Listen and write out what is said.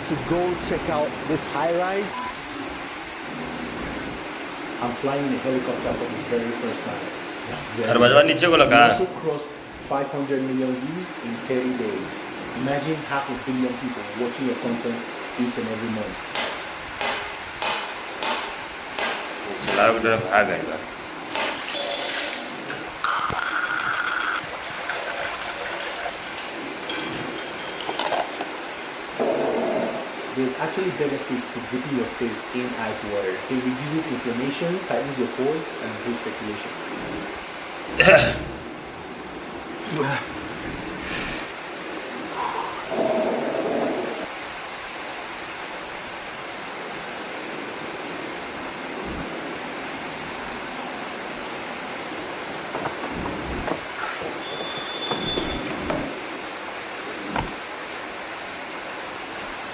to go check out this high-rise. I'm flying in a helicopter for the very first time. We also crossed 500 million views in 30 days. Imagine 500 million people watching your content each and every month. There's actually benefits to dipping your face in ice water. It reduces inflammation, tightens your pores, and boosts circulation.